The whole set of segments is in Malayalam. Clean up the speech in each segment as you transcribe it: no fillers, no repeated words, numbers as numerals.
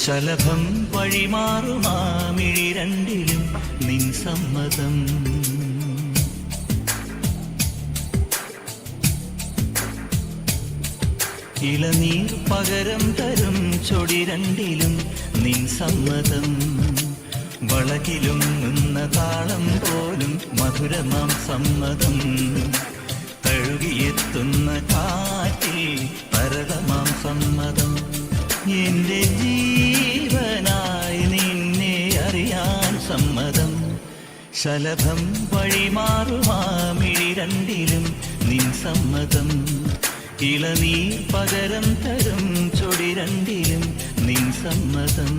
ശലഭം വഴിമാറുമാമിഴി രണ്ടിലും നിൻ സമ്മതം. ഇളനീർ പകരം തരും ചൊടി രണ്ടിലും നിൻ സമ്മതം. വളകിലും നിന്ന താളം പോലും മധുരമാം സമ്മതം. തഴുകിയെത്തുന്ന കാറ്റിൽ പരതമാം സമ്മതം. എന്റെ ജീവനായി നിന്നെ അറിയാൻ സമ്മതം. ശലഭം വഴിമാറുമാമിഴി രണ്ടിലും നിൻ സമ്മതം. ഇളനീർ പകരം തരും ചൊടി രണ്ടിലും നിൻ സമ്മതം.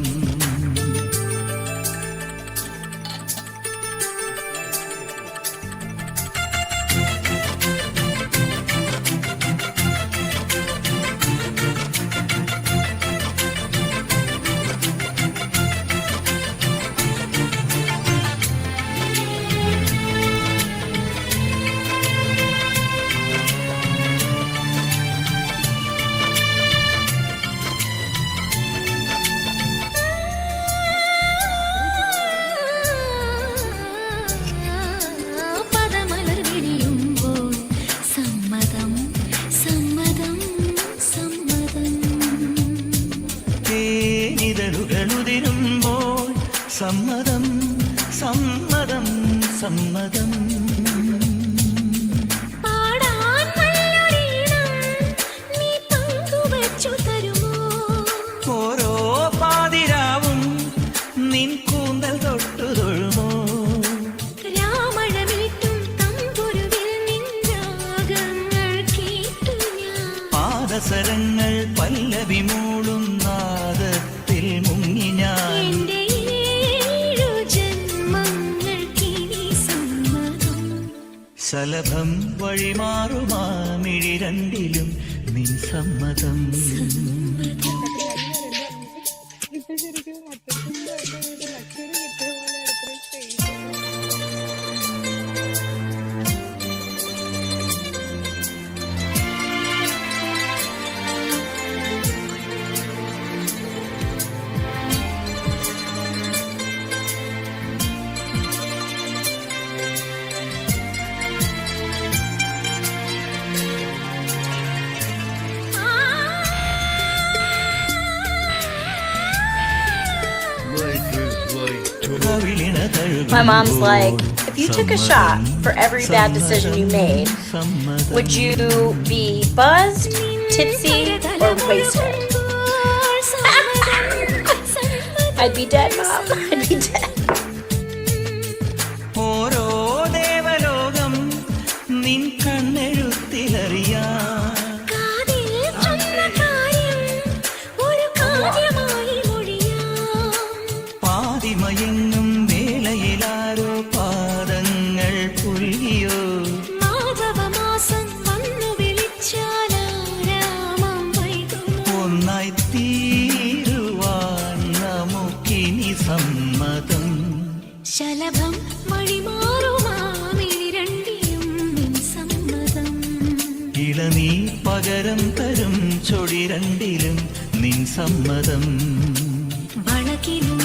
ുതിരുമ്പോൾ സമ്മതം സമ്മതം സമ്മതം. ഓരോ പാതിരാവും നിൻ കൂന്തൽ തൊട്ടു തൊഴുമോ. പാദസരങ്ങൾ പല്ലവി മൂളും നാദത്തിൽ മുങ്ങി ഞാൻ. ശലഭം വഴിമാറുമാമിഴി രണ്ടിലും നിൻ സമ്മതം. My mom's like, if you took a shot for every bad decision you made, would you be buzzed, tipsy, or wasted? I'd be dead, Mom. I'd be dead. ഓരോ ദേവലോകം നിൻ കണ്ണെഴുത്തിലറിയാ. പാതിമയങ്ങും വേളയിലാരോ പാദങ്ങൾ പുൽകിയോ. ഒന്നായി തീരുവാൻ നമുക്കിനി സമ്മതം. ശലഭം വഴിമാറുമാമിഴി രണ്ടിലും നിൻ സമ്മതം. ഇളനീർ പകരം തരും ചൊടി രണ്ടിലും നിൻ സമ്മതം. വളകിലും